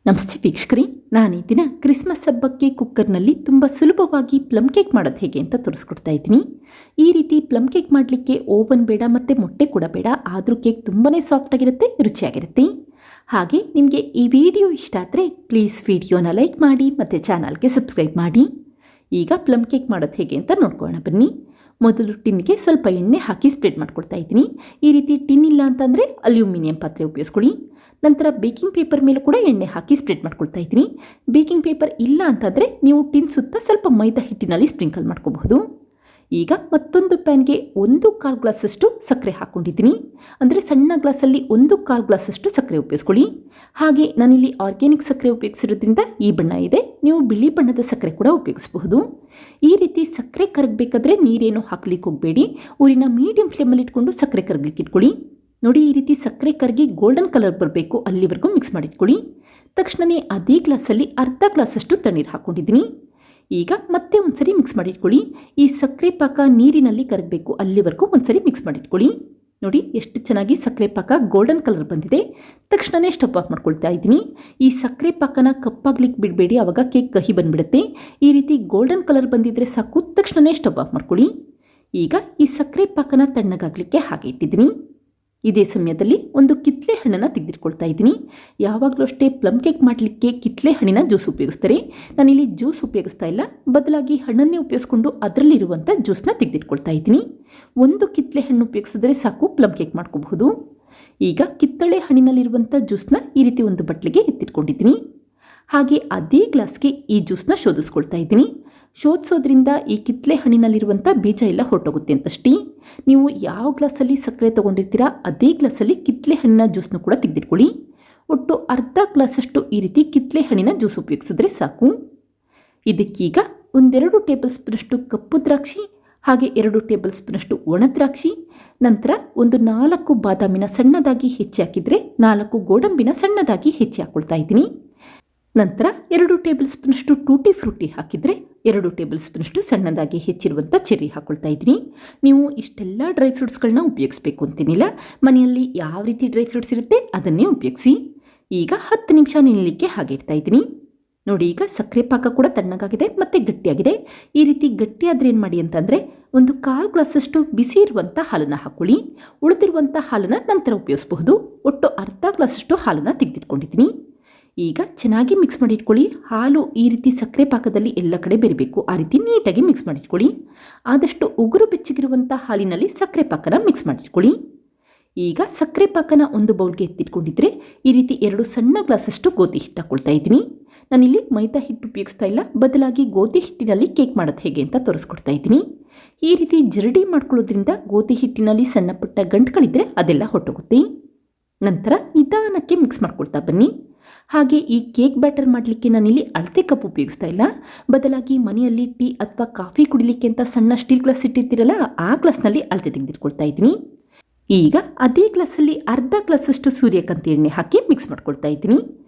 ನಮಸ್ತೆ ವೀಕ್ಷಕರೇ, ನಾನು ಈ ದಿನ ಕ್ರಿಸ್ಮಸ್ ಹಬ್ಬಕ್ಕೆ ಕುಕ್ಕರ್ನಲ್ಲಿ ತುಂಬ ಸುಲಭವಾಗಿ ಪ್ಲಮ್ ಕೇಕ್ ಮಾಡೋದು ಹೇಗೆ ಅಂತ ತೋರಿಸ್ಕೊಡ್ತಾ ಇದ್ದೀನಿ. ಈ ರೀತಿ ಪ್ಲಮ್ ಕೇಕ್ ಮಾಡಲಿಕ್ಕೆ ಓವನ್ ಬೇಡ ಮತ್ತು ಮೊಟ್ಟೆ ಕೂಡ ಬೇಡ, ಆದರೂ ಕೇಕ್ ತುಂಬಾ ಸಾಫ್ಟಾಗಿರುತ್ತೆ, ರುಚಿಯಾಗಿರುತ್ತೆ. ಹಾಗೆ ನಿಮಗೆ ಈ ವಿಡಿಯೋ ಇಷ್ಟ ಆದರೆ ಪ್ಲೀಸ್ ವಿಡಿಯೋನ ಲೈಕ್ ಮಾಡಿ ಮತ್ತು ಚಾನಲ್ಗೆ ಸಬ್ಸ್ಕ್ರೈಬ್ ಮಾಡಿ. ಈಗ ಪ್ಲಮ್ ಕೇಕ್ ಮಾಡೋದು ಹೇಗೆ ಅಂತ ನೋಡ್ಕೊಳ್ಳೋಣ ಬನ್ನಿ. ಮೊದಲು ಟಿನ್ಗೆ ಸ್ವಲ್ಪ ಎಣ್ಣೆ ಹಾಕಿ ಸ್ಪ್ರೆಡ್ ಮಾಡ್ಕೊಳ್ತಾ ಇದ್ದೀನಿ. ಈ ರೀತಿ ಟಿನ್ ಇಲ್ಲ ಅಂತಂದರೆ ಅಲ್ಯೂಮಿನಿಯಂ ಪಾತ್ರೆ ಉಪಯೋಗಿಸ್ಕೊಳ್ಳಿ. ನಂತರ ಬೇಕಿಂಗ್ ಪೇಪರ್ ಮೇಲೂ ಕೂಡ ಎಣ್ಣೆ ಹಾಕಿ ಸ್ಪ್ರೆಡ್ ಮಾಡ್ಕೊಳ್ತಾ ಇದ್ದೀನಿ. ಬೇಕಿಂಗ್ ಪೇಪರ್ ಇಲ್ಲ ಅಂತಂದರೆ ನೀವು ಟಿನ್ ಸುತ್ತ ಸ್ವಲ್ಪ ಮೈದಾ ಹಿಟ್ಟಿನಲ್ಲಿ ಸ್ಪ್ರಿಂಕಲ್ ಮಾಡ್ಕೋಬಹುದು. ಈಗ ಮತ್ತೊಂದು ಪ್ಯಾನ್ಗೆ 1/4 ಗ್ಲಾಸಷ್ಟು ಸಕ್ಕರೆ ಹಾಕ್ಕೊಂಡಿದ್ದೀನಿ. ಅಂದರೆ ಸಣ್ಣ ಗ್ಲಾಸಲ್ಲಿ 1/4 ಗ್ಲಾಸಷ್ಟು ಸಕ್ಕರೆ ಉಪಯೋಗಿಸ್ಕೊಳ್ಳಿ. ಹಾಗೆ ನಾನಿಲ್ಲಿ ಆರ್ಗ್ಯಾನಿಕ್ ಸಕ್ಕರೆ ಉಪಯೋಗಿಸಿರೋದ್ರಿಂದ ಈ ಬಣ್ಣ ಇದೆ, ನೀವು ಬಿಳಿ ಬಣ್ಣದ ಸಕ್ಕರೆ ಕೂಡ ಉಪಯೋಗಿಸಬಹುದು. ಈ ರೀತಿ ಸಕ್ಕರೆ ಕರಗಬೇಕಾದ್ರೆ ನೀರೇನು ಹಾಕ್ಲಿಕ್ಕೆ ಹೋಗಬೇಡಿ, ಊರಿನ ಮೀಡಿಯಂ ಫ್ಲೇಮಲ್ಲಿ ಇಟ್ಕೊಂಡು ಸಕ್ಕರೆ ಕರಗಲಿಕ್ಕೆ ಇಟ್ಕೊಳ್ಳಿ. ನೋಡಿ, ಈ ರೀತಿ ಸಕ್ಕರೆ ಕರಗಿ ಗೋಲ್ಡನ್ ಕಲರ್ ಬರಬೇಕು, ಅಲ್ಲಿವರೆಗೂ ಮಿಕ್ಸ್ ಮಾಡಿಟ್ಕೊಳ್ಳಿ. ತಕ್ಷಣವೇ ಅದೇ ಗ್ಲಾಸಲ್ಲಿ ಅರ್ಧ ಗ್ಲಾಸಷ್ಟು ತಣ್ಣೀರು ಹಾಕ್ಕೊಂಡಿದ್ದೀನಿ. ಈಗ ಮತ್ತೆ ಒಂದ್ಸರಿ ಮಿಕ್ಸ್ ಮಾಡಿಟ್ಕೊಳ್ಳಿ. ಈ ಸಕ್ಕರೆ ಪಾಕ ನೀರಿನಲ್ಲಿ ಕರಗಬೇಕು, ಅಲ್ಲಿವರೆಗೂ ಒಂದ್ಸರಿ ಮಿಕ್ಸ್ ಮಾಡಿಟ್ಕೊಳ್ಳಿ. ನೋಡಿ ಎಷ್ಟು ಚೆನ್ನಾಗಿ ಸಕ್ಕರೆ ಪಾಕ ಗೋಲ್ಡನ್ ಕಲರ್ ಬಂದಿದೆ. ತಕ್ಷಣವೇ ಸ್ಟವ್ ಆಫ್ ಮಾಡ್ಕೊಳ್ತಾ ಇದ್ದೀನಿ. ಈ ಸಕ್ಕರೆ ಪಾಕನ ಕಪ್ಪಾಗ್ಲಿಕ್ಕೆ ಬಿಡಬೇಡಿ, ಆವಾಗ ಕೇಕ್ ಕಹಿ ಬಂದುಬಿಡುತ್ತೆ. ಈ ರೀತಿ ಗೋಲ್ಡನ್ ಕಲರ್ ಬಂದಿದ್ರೆ ಸಾಕು, ತಕ್ಷಣವೇ ಸ್ಟವ್ ಆಫ್ ಮಾಡ್ಕೊಳ್ಳಿ. ಈಗ ಈ ಸಕ್ಕರೆ ಪಾಕನ ತಣ್ಣಗಾಗಲಿಕ್ಕೆ ಹಾಗೆ ಇಟ್ಟಿದ್ದೀನಿ. ಇದೇ ಸಮಯದಲ್ಲಿ ಒಂದು ಕಿತ್ತಳೆ ಹಣ್ಣನ್ನು ತೆಗೆದಿಟ್ಕೊಳ್ತಾ ಇದ್ದೀನಿ. ಯಾವಾಗಲೂ ಅಷ್ಟೇ ಪ್ಲಮ್ ಕೇಕ್ ಮಾಡಲಿಕ್ಕೆ ಕಿತ್ತಳೆ ಹಣ್ಣಿನ ಜ್ಯೂಸ್ ಉಪಯೋಗಿಸ್ತಾರೆ. ನಾನಿಲ್ಲಿ ಜ್ಯೂಸ್ ಉಪಯೋಗಿಸ್ತಾ ಇಲ್ಲ, ಬದಲಾಗಿ ಹಣ್ಣನ್ನೇ ಉಪಯೋಗಿಸ್ಕೊಂಡು ಅದರಲ್ಲಿರುವಂಥ ಜ್ಯೂಸನ್ನ ತೆಗೆದಿಟ್ಕೊಳ್ತಾ ಇದ್ದೀನಿ. ಒಂದು ಕಿತ್ತಳೆ ಹಣ್ಣು ಉಪಯೋಗಿಸಿದ್ರೆ ಸಾಕು, ಪ್ಲಮ್ ಕೇಕ್ ಮಾಡ್ಕೋಬಹುದು. ಈಗ ಕಿತ್ತಳೆ ಹಣ್ಣಿನಲ್ಲಿರುವಂಥ ಜ್ಯೂಸನ್ನ ಈ ರೀತಿ ಒಂದು ಬಟ್ಲಿಗೆ ಎತ್ತಿಟ್ಕೊಂಡಿದ್ದೀನಿ. ಹಾಗೆ ಅದೇ ಗ್ಲಾಸ್ಗೆ ಈ ಜ್ಯೂಸನ್ನ ಶೋಧಿಸ್ಕೊಳ್ತಾ ಇದ್ದೀನಿ. ಶೋಧಿಸೋದ್ರಿಂದ ಈ ಕಿತ್ತಳೆ ಹಣ್ಣಿನಲ್ಲಿರುವಂಥ ಬೀಜ ಎಲ್ಲ ಹೊರಟೋಗುತ್ತೆ ಅಂತಷ್ಟೇ. ನೀವು ಯಾವ ಗ್ಲಾಸಲ್ಲಿ ಸಕ್ಕರೆ ತೊಗೊಂಡಿರ್ತೀರಾ ಅದೇ ಗ್ಲಾಸಲ್ಲಿ ಕಿತ್ತಳೆ ಹಣ್ಣಿನ ಜ್ಯೂಸನ್ನು ಕೂಡ ತೆಗೆದಿಟ್ಕೊಳ್ಳಿ. ಒಟ್ಟು ಅರ್ಧ ಗ್ಲಾಸಷ್ಟು ಈ ರೀತಿ ಕಿತ್ತಳೆ ಹಣ್ಣಿನ ಜ್ಯೂಸ್ ಉಪಯೋಗಿಸಿದ್ರೆ ಸಾಕು. ಇದಕ್ಕೀಗ 1-2 ಟೇಬಲ್ ಸ್ಪೂನಷ್ಟು ಕಪ್ಪು ದ್ರಾಕ್ಷಿ, ಹಾಗೆ 2 ಟೇಬಲ್ ಸ್ಪೂನಷ್ಟು ಒಣ ದ್ರಾಕ್ಷಿ, ನಂತರ 4 ಬಾದಾಮಿನ ಸಣ್ಣದಾಗಿ ಹೆಚ್ಚಿ ಹಾಕಿದರೆ 4 ಗೋಡಂಬಿನ ಸಣ್ಣದಾಗಿ ಹೆಚ್ಚಿ ಹಾಕ್ಕೊಳ್ತಾ ಇದ್ದೀನಿ. ನಂತರ 2 ಟೇಬಲ್ ಸ್ಪೂನಷ್ಟು ಟೂಟಿ ಫ್ರೂಟಿ ಹಾಕಿದರೆ 2 ಟೇಬಲ್ ಸ್ಪೂನಷ್ಟು ಸಣ್ಣದಾಗಿ ಹೆಚ್ಚಿರುವಂಥ ಚೆರ್ರಿ ಹಾಕ್ಕೊಳ್ತಾ ಇದ್ದೀನಿ. ನೀವು ಇಷ್ಟೆಲ್ಲ ಡ್ರೈ ಫ್ರೂಟ್ಸ್ಗಳನ್ನ ಉಪಯೋಗಿಸ್ಬೇಕು ಅಂತೇನಿಲ್ಲ, ಮನೆಯಲ್ಲಿ ಯಾವ ರೀತಿ ಡ್ರೈ ಫ್ರೂಟ್ಸ್ ಇರುತ್ತೆ ಅದನ್ನೇ ಉಪಯೋಗಿಸಿ. ಈಗ 10 ನಿಮಿಷ ನೆನೆಯಲಿಕ್ಕೆ ಹಾಗೆ ಇಡ್ತಾ ಇದ್ದೀನಿ. ನೋಡಿ, ಈಗ ಸಕ್ಕರೆ ಪಾಕ ಕೂಡ ತಣ್ಣಗಾಗಿದೆ ಮತ್ತು ಗಟ್ಟಿಯಾಗಿದೆ. ಈ ರೀತಿ ಗಟ್ಟಿಯಾದರೆ ಏನು ಮಾಡಿ ಅಂತಂದರೆ 1/4 ಗ್ಲಾಸಷ್ಟು ಬಿಸಿ ಇರುವಂಥ ಹಾಲನ್ನು ಹಾಕ್ಕೊಳ್ಳಿ. ಉಳಿದಿರುವಂಥ ಹಾಲನ್ನು ನಂತರ ಉಪಯೋಗಿಸಬಹುದು. ಒಟ್ಟು ಅರ್ಧ ಗ್ಲಾಸಷ್ಟು ಹಾಲನ್ನು ತೆಗೆದಿಟ್ಕೊಂಡಿದ್ದೀನಿ. ಈಗ ಚೆನ್ನಾಗಿ ಮಿಕ್ಸ್ ಮಾಡಿಟ್ಕೊಳ್ಳಿ. ಹಾಲು ಈ ರೀತಿ ಸಕ್ಕರೆ ಪಾಕದಲ್ಲಿ ಎಲ್ಲ ಕಡೆ ಬೆರಿಬೇಕು, ಆ ರೀತಿ ನೀಟಾಗಿ ಮಿಕ್ಸ್ ಮಾಡಿಟ್ಕೊಳ್ಳಿ. ಆದಷ್ಟು ಉಗುರು ಬೆಚ್ಚಗಿರುವಂಥ ಹಾಲಿನಲ್ಲಿ ಸಕ್ಕರೆ ಪಾಕನ ಮಿಕ್ಸ್ ಮಾಡಿಟ್ಕೊಳ್ಳಿ. ಈಗ ಸಕ್ಕರೆ ಪಾಕನ ಒಂದು ಬೌಲ್ಗೆ ಎತ್ತಿಟ್ಕೊಂಡಿದ್ರೆ ಈ ರೀತಿ 2 ಸಣ್ಣ ಗ್ಲಾಸಷ್ಟು ಗೋಧಿ ಹಿಟ್ಟು ಹಾಕ್ಕೊಳ್ತಾ ಇದ್ದೀನಿ. ನಾನಿಲ್ಲಿ ಮೈದಾ ಹಿಟ್ಟು ಉಪಯೋಗಿಸ್ತಾ ಇಲ್ಲ, ಬದಲಾಗಿ ಗೋಧಿ ಹಿಟ್ಟಿನಲ್ಲಿ ಕೇಕ್ ಮಾಡೋದು ಹೇಗೆ ಅಂತ ತೋರಿಸ್ಕೊಡ್ತಾ ಇದ್ದೀನಿ. ಈ ರೀತಿ ಜರಡಿ ಮಾಡ್ಕೊಳ್ಳೋದ್ರಿಂದ ಗೋಧಿ ಹಿಟ್ಟಿನಲ್ಲಿ ಸಣ್ಣ ಪುಟ್ಟ ಗಂಟುಗಳಿದ್ರೆ ಅದೆಲ್ಲ ಹೊಟ್ಟೋಗುತ್ತೆ. ನಂತರ ನಿಧಾನಕ್ಕೆ ಮಿಕ್ಸ್ ಮಾಡ್ಕೊಳ್ತಾ ಬನ್ನಿ. ಹಾಗೆ ಈ ಕೇಕ್ ಬ್ಯಾಟರ್ ಮಾಡಲಿಕ್ಕೆ ನಾನಿಲ್ಲಿ ಅಳತೆ ಕಪ್ ಉಪಯೋಗಿಸ್ತಾ ಇಲ್ಲ, ಬದಲಾಗಿ ಮನೆಯಲ್ಲಿ ಟೀ ಅಥವಾ ಕಾಫಿ ಕುಡಿಲಿಕ್ಕೆ ಅಂತ ಸಣ್ಣ ಸ್ಟೀಲ್ ಗ್ಲಾಸ್ ಇಟ್ಟಿರ್ತೀರಲ್ಲ, ಆ ಗ್ಲಾಸ್ನಲ್ಲಿ ಅಳತೆ ತೆಗೆದಿಟ್ಕೊಳ್ತಾ ಇದ್ದೀನಿ. ಈಗ ಅದೇ ಗ್ಲಾಸಲ್ಲಿ ಅರ್ಧ ಗ್ಲಾಸಷ್ಟು ಸೂರ್ಯಕಾಂತಿ ಎಣ್ಣೆ ಹಾಕಿ ಮಿಕ್ಸ್ ಮಾಡ್ಕೊಳ್ತಾ ಇದ್ದೀನಿ.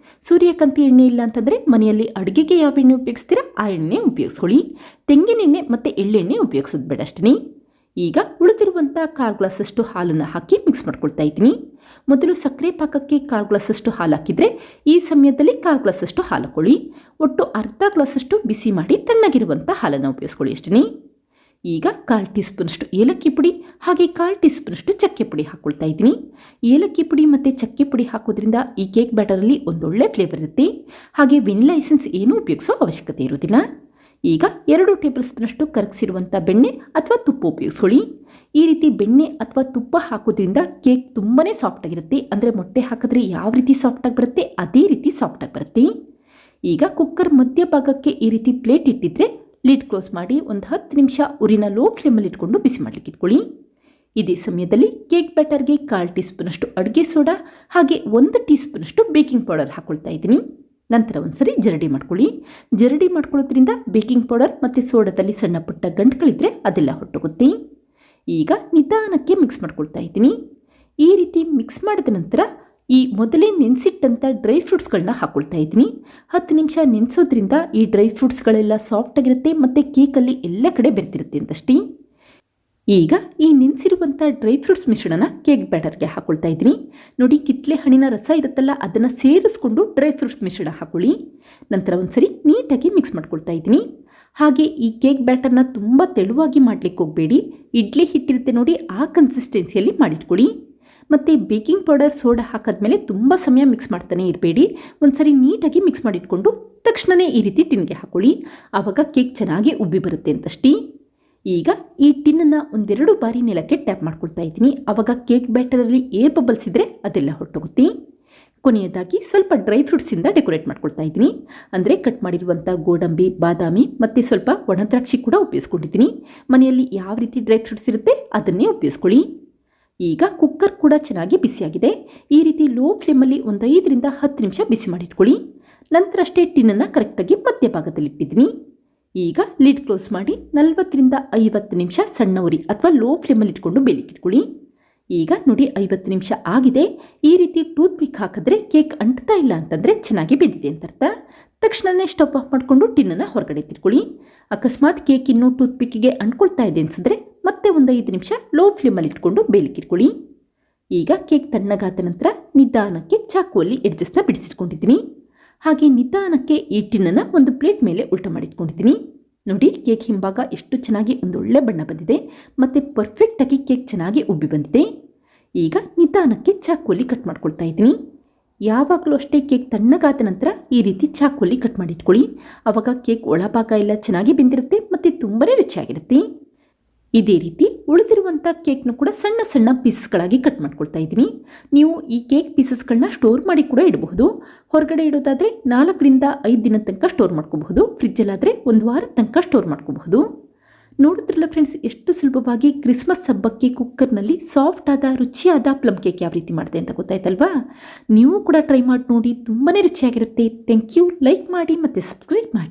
ಸೂರ್ಯಕಾಂತಿ ಎಣ್ಣೆ ಇಲ್ಲ ಅಂತಂದರೆ ಮನೆಯಲ್ಲಿ ಅಡುಗೆಗೆ ಯಾವ ಎಣ್ಣೆ ಉಪಯೋಗಿಸ್ತೀರಾ ಆ ಎಣ್ಣೆ ಉಪಯೋಗಿಸ್ಕೊಳ್ಳಿ. ತೆಂಗಿನ ಎಣ್ಣೆ ಮತ್ತು ಎಳ್ಳೆಣ್ಣೆ ಉಪಯೋಗಿಸೋದು ಬೇಡ ಅಷ್ಟೇ. ಈಗ ಉಳಿದಿರುವಂಥ 1/4 ಗ್ಲಾಸಷ್ಟು ಹಾಲನ್ನು ಹಾಕಿ ಮಿಕ್ಸ್ ಮಾಡ್ಕೊಳ್ತಾ ಇದ್ದೀನಿ. ಮೊದಲು ಸಕ್ಕರೆ ಪಾಕಕ್ಕೆ 1/4 ಗ್ಲಾಸಷ್ಟು ಹಾಲು ಹಾಕಿದರೆ ಈ ಸಮಯದಲ್ಲಿ 1/4 ಗ್ಲಾಸಷ್ಟು ಹಾಲು ಹಾಕೊಳ್ಳಿ. ಒಟ್ಟು ಅರ್ಧ ಗ್ಲಾಸಷ್ಟು ಬಿಸಿ ಮಾಡಿ ತಣ್ಣಗಿರುವಂಥ ಹಾಲನ್ನು ಉಪಯೋಗಿಸ್ಕೊಳ್ಳಿ ಅಷ್ಟೇ. ಈಗ 1/4 ಟೀ ಸ್ಪೂನಷ್ಟು ಏಲಕ್ಕಿ ಪುಡಿ, ಹಾಗೆ 1/4 ಟೀ ಸ್ಪೂನಷ್ಟು ಚಕ್ಕೆ ಪುಡಿ ಹಾಕ್ಕೊಳ್ತಾ ಇದ್ದೀನಿ. ಏಲಕ್ಕಿ ಪುಡಿ ಮತ್ತು ಚಕ್ಕೆ ಪುಡಿ ಹಾಕೋದ್ರಿಂದ ಈ ಕೇಕ್ ಬ್ಯಾಟರಲ್ಲಿ ಒಂದೊಳ್ಳೆ ಫ್ಲೇವರ್ ಇರುತ್ತೆ. ಹಾಗೆ ವೆನಿಲಾ ಎಸೆನ್ಸ್ ಏನೂ ಉಪಯೋಗಿಸೋ ಅವಶ್ಯಕತೆ ಇರೋದಿಲ್ಲ. ಈಗ 2 ಟೇಬಲ್ ಸ್ಪೂನಷ್ಟು ಕರಗಿಸಿರುವಂಥ ಬೆಣ್ಣೆ ಅಥವಾ ತುಪ್ಪ ಉಪಯೋಗಿಸ್ಕೊಳ್ಳಿ. ಈ ರೀತಿ ಬೆಣ್ಣೆ ಅಥವಾ ತುಪ್ಪ ಹಾಕೋದ್ರಿಂದ ಕೇಕ್ ತುಂಬಾ ಸಾಫ್ಟಾಗಿರುತ್ತೆ. ಅಂದರೆ ಮೊಟ್ಟೆ ಹಾಕಿದ್ರೆ ಯಾವ ರೀತಿ ಸಾಫ್ಟಾಗಿ ಬರುತ್ತೆ ಅದೇ ರೀತಿ ಸಾಫ್ಟಾಗಿ ಬರುತ್ತೆ. ಈಗ ಕುಕ್ಕರ್ ಮಧ್ಯಭಾಗಕ್ಕೆ ಈ ರೀತಿ ಪ್ಲೇಟ್ ಇಟ್ಟಿದ್ರೆ ಲಿಡ್ ಕ್ಲೋಸ್ ಮಾಡಿ 10 ನಿಮಿಷ ಉರಿನ ಲೋ ಫ್ಲೇಮಲ್ಲಿ ಇಟ್ಕೊಂಡು ಬಿಸಿ ಮಾಡಲಿಕ್ಕೆ ಇಟ್ಕೊಳ್ಳಿ. ಇದೇ ಸಮಯದಲ್ಲಿ ಕೇಕ್ ಬ್ಯಾಟರ್ಗೆ 1/4 ಟೀ ಸ್ಪೂನಷ್ಟು ಅಡುಗೆ ಸೋಡಾ, ಹಾಗೆ 1 ಟೀ ಸ್ಪೂನಷ್ಟು ಬೇಕಿಂಗ್ ಪೌಡರ್ ಹಾಕ್ಕೊಳ್ತಾ ಇದ್ದೀನಿ. ನಂತರ ಒಂದ್ಸರಿ ಜರಡಿ ಮಾಡ್ಕೊಳ್ಳಿ. ಜರಡಿ ಮಾಡ್ಕೊಳ್ಳೋದ್ರಿಂದ ಬೇಕಿಂಗ್ ಪೌಡರ್ ಮತ್ತು ಸೋಡಾದಲ್ಲಿ ಸಣ್ಣ ಪುಟ್ಟ ಗಂಟುಗಳಿದ್ರೆ ಅದೆಲ್ಲ ಹೊಟ್ಟೋಗುತ್ತೆ. ಈಗ ನಿಧಾನಕ್ಕೆ ಮಿಕ್ಸ್ ಮಾಡ್ಕೊಳ್ತಾ ಇದ್ದೀನಿ. ಈ ರೀತಿ ಮಿಕ್ಸ್ ಮಾಡಿದ ನಂತರ ಈ ಮೊದಲೇ ನೆನೆಸಿಟ್ಟಂಥ ಡ್ರೈ ಫ್ರೂಟ್ಸ್ಗಳನ್ನ ಹಾಕ್ಕೊಳ್ತಾ ಇದ್ದೀನಿ. 10 ನಿಮಿಷ ನೆನೆಸೋದ್ರಿಂದ ಈ ಡ್ರೈ ಫ್ರೂಟ್ಸ್ಗಳೆಲ್ಲ ಸಾಫ್ಟಾಗಿರುತ್ತೆ ಮತ್ತು ಕೇಕಲ್ಲಿ ಎಲ್ಲ ಕಡೆ ಬೆರೆತಿರುತ್ತೆ ಅಂತಷ್ಟೇ. ಈಗ ಈ ನೆನೆಸಿರುವಂಥ ಡ್ರೈ ಫ್ರೂಟ್ಸ್ ಮಿಶ್ರಣನ ಕೇಕ್ ಬ್ಯಾಟರ್ಗೆ ಹಾಕೊಳ್ತಾ ಇದ್ದೀನಿ. ನೋಡಿ, ಕಿತ್ತಳೆ ಹಣ್ಣಿನ ರಸ ಇರುತ್ತಲ್ಲ, ಅದನ್ನು ಸೇರಿಸ್ಕೊಂಡು ಡ್ರೈ ಫ್ರೂಟ್ಸ್ ಮಿಶ್ರಣ ಹಾಕೊಳ್ಳಿ. ನಂತರ ಒಂದ್ಸರಿ ನೀಟಾಗಿ ಮಿಕ್ಸ್ ಮಾಡ್ಕೊಳ್ತಾ ಇದ್ದೀನಿ. ಹಾಗೆ ಈ ಕೇಕ್ ಬ್ಯಾಟರ್ನ ತುಂಬ ತೆಳುವಾಗಿ ಮಾಡಲಿಕ್ಕೆ ಹೋಗಬೇಡಿ. ಇಡ್ಲಿ ಹಿಟ್ಟಿರುತ್ತೆ ನೋಡಿ, ಆ ಕನ್ಸಿಸ್ಟೆನ್ಸಿಯಲ್ಲಿ ಮಾಡಿಟ್ಕೊಳ್ಳಿ. ಮತ್ತು ಬೇಕಿಂಗ್ ಪೌಡರ್, ಸೋಡಾ ಹಾಕಿದ್ಮೇಲೆ ತುಂಬ ಸಮಯ ಮಿಕ್ಸ್ ಮಾಡ್ತಾನೆ ಇರಬೇಡಿ. ಒಂದ್ಸರಿ ನೀಟಾಗಿ ಮಿಕ್ಸ್ ಮಾಡಿಟ್ಕೊಂಡು ತಕ್ಷಣವೇ ಈ ರೀತಿ ಟಿನ್ಗೆ ಹಾಕೊಳ್ಳಿ. ಆವಾಗ ಕೇಕ್ ಚೆನ್ನಾಗಿ ಉಬ್ಬಿ ಬರುತ್ತೆ ಅಂತಷ್ಟೇ. ಈಗ ಈ ಟಿನ್ನನ್ನು ಒಂದೆರಡು ಬಾರಿ ನೆಲಕ್ಕೆ ಟ್ಯಾಪ್ ಮಾಡ್ಕೊಳ್ತಾ ಇದ್ದೀನಿ. ಆವಾಗ ಕೇಕ್ ಬ್ಯಾಟರಲ್ಲಿ ಏರ್ ಬಬಲ್ಸ್ ಇದ್ದರೆ ಅದೆಲ್ಲ ಹೊರಟೋಗುತ್ತೆ. ಕೊನೆಯದಾಗಿ ಸ್ವಲ್ಪ ಡ್ರೈ ಫ್ರೂಟ್ಸಿಂದ ಡೆಕೋರೇಟ್ ಮಾಡ್ಕೊಳ್ತಾ ಇದ್ದೀನಿ. ಅಂದರೆ ಕಟ್ ಮಾಡಿರುವಂಥ ಗೋಡಂಬಿ, ಬಾದಾಮಿ ಮತ್ತು ಸ್ವಲ್ಪ ಒಣ ದ್ರಾಕ್ಷಿ ಕೂಡ ಉಪಯೋಗಿಸ್ಕೊಂಡಿದ್ದೀನಿ. ಮನೆಯಲ್ಲಿ ಯಾವ ರೀತಿ ಡ್ರೈ ಫ್ರೂಟ್ಸ್ ಇರುತ್ತೆ ಅದನ್ನೇ ಉಪಯೋಗಿಸ್ಕೊಳ್ಳಿ. ಈಗ ಕುಕ್ಕರ್ ಕೂಡ ಚೆನ್ನಾಗಿ ಬಿಸಿಯಾಗಿದೆ. ಈ ರೀತಿ ಲೋ ಫ್ಲೇಮಲ್ಲಿ ಒಂದು 5 ರಿಂದ 10 ನಿಮಿಷ ಬಿಸಿ ಮಾಡಿಟ್ಕೊಳ್ಳಿ. ನಂತರ ಅಷ್ಟೇ ಟಿನ್ನನ್ನು ಕರೆಕ್ಟಾಗಿ ಮಧ್ಯಭಾಗದಲ್ಲಿಟ್ಟಿದ್ದೀನಿ. ಈಗ ಲಿಡ್ ಕ್ಲೋಸ್ ಮಾಡಿ 40 ರಿಂದ 50 ನಿಮಿಷ ಸಣ್ಣ ಉರಿ ಅಥವಾ ಲೋ ಫ್ಲೇಮಲ್ಲಿ ಇಟ್ಕೊಂಡು ಬೇಲಿಕ್ಕಿಟ್ಕೊಳ್ಳಿ. ಈಗ ನೋಡಿ, 50 ನಿಮಿಷ ಆಗಿದೆ. ಈ ರೀತಿ ಟೂತ್ ಪಿಕ್ ಹಾಕಿದ್ರೆ ಕೇಕ್ ಅಂಟ್ತಾ ಇಲ್ಲ ಅಂತಂದರೆ ಚೆನ್ನಾಗಿ ಬೆಂದಿದೆ ಅಂತ ಅರ್ಥ. ತಕ್ಷಣವೇ ಸ್ಟವ್ ಆಫ್ ಮಾಡಿಕೊಂಡು ಟಿನ್ನನ್ನು ಹೊರಗಡೆ ತಿರ್ಕೊಳ್ಳಿ. ಅಕಸ್ಮಾತ್ ಕೇಕ್ ಇನ್ನೂ ಟೂತ್ ಪಿಕ್ಕಿಗೆ ಅಂಟ್ಕೊಳ್ತಾ ಇದೆ ಅನಿಸಿದ್ರೆ ಮತ್ತೆ ಒಂದು 5 ನಿಮಿಷ ಲೋ ಫ್ಲೇಮಲ್ಲಿ ಇಟ್ಕೊಂಡು ಬೇಲಿಕ್ಕಿಟ್ಕೊಳ್ಳಿ. ಈಗ ಕೇಕ್ ತಣ್ಣಗಾದ ನಂತರ ನಿಧಾನಕ್ಕೆ ಚಾಕುವಲ್ಲಿ ಎಡ್ಜಸ್ನ ಬಿಡಿಸಿಟ್ಕೊಂಡಿದ್ದೀನಿ. ಹಾಗೆ ನಿಧಾನಕ್ಕೆ ಈ ಟಿನ್ನನ್ನು ಒಂದು ಪ್ಲೇಟ್ ಮೇಲೆ ಉಲ್ಟಾ ಮಾಡಿಟ್ಕೊಂಡಿದ್ದೀನಿ. ನೋಡಿ, ಕೇಕ್ ಹಿಂಭಾಗ ಎಷ್ಟು ಚೆನ್ನಾಗಿ ಒಂದೊಳ್ಳೆ ಬಣ್ಣ ಬಂದಿದೆ ಮತ್ತು ಪರ್ಫೆಕ್ಟಾಗಿ ಕೇಕ್ ಚೆನ್ನಾಗಿ ಉಬ್ಬಿ ಬಂದಿದೆ. ಈಗ ನಿಧಾನಕ್ಕೆ ಚಾಕುವಲ್ಲಿ ಕಟ್ ಮಾಡ್ಕೊಳ್ತಾ ಇದ್ದೀನಿ. ಯಾವಾಗಲೂ ಅಷ್ಟೇ ಕೇಕ್ ತಣ್ಣಗಾದ ನಂತರ ಈ ರೀತಿ ಚಾಕುವಲ್ಲಿ ಕಟ್ ಮಾಡಿಟ್ಕೊಳ್ಳಿ. ಆವಾಗ ಕೇಕ್ ಒಳಭಾಗ ಎಲ್ಲ ಚೆನ್ನಾಗಿ ಬೆಂದಿರುತ್ತೆ ಮತ್ತು ತುಂಬಾ ರುಚಿಯಾಗಿರುತ್ತೆ. ಇದೇ ರೀತಿ ಉಳಿದಿರುವಂಥ ಕೇಕ್ನು ಕೂಡ ಸಣ್ಣ ಸಣ್ಣ ಪೀಸಸ್ಗಳಾಗಿ ಕಟ್ ಮಾಡ್ಕೊಳ್ತಾ ಇದ್ದೀನಿ. ನೀವು ಈ ಕೇಕ್ ಪೀಸಸ್ಗಳನ್ನ ಸ್ಟೋರ್ ಮಾಡಿ ಕೂಡ ಇಡಬಹುದು. ಹೊರಗಡೆ ಇಡೋದಾದರೆ 4 ರಿಂದ 5 ದಿನದ ತನಕ ಸ್ಟೋರ್ ಮಾಡ್ಕೋಬಹುದು. ಫ್ರಿಜ್ಜಲ್ಲಾದರೆ 1 ವಾರದ ತನಕ ಸ್ಟೋರ್ ಮಾಡ್ಕೋಬಹುದು. ನೋಡಿದ್ರಲ್ಲ ಫ್ರೆಂಡ್ಸ್, ಎಷ್ಟು ಸುಲಭವಾಗಿ ಕ್ರಿಸ್ಮಸ್ ಹಬ್ಬಕ್ಕೆ ಕುಕ್ಕರ್ನಲ್ಲಿ ಸಾಫ್ಟ್ ಆದ ರುಚಿಯಾದ ಪ್ಲಮ್ ಕೇಕ್ ಯಾವ ರೀತಿ ಮಾಡಿದೆ ಅಂತ ಗೊತ್ತಾಯ್ತಲ್ವಾ? ನೀವು ಕೂಡ ಟ್ರೈ ಮಾಡಿ ನೋಡಿ, ತುಂಬಾ ರುಚಿಯಾಗಿರುತ್ತೆ. Thank you. ಲೈಕ್ ಮಾಡಿ ಮತ್ತು ಸಬ್ಸ್ಕ್ರೈಬ್ ಮಾಡಿ.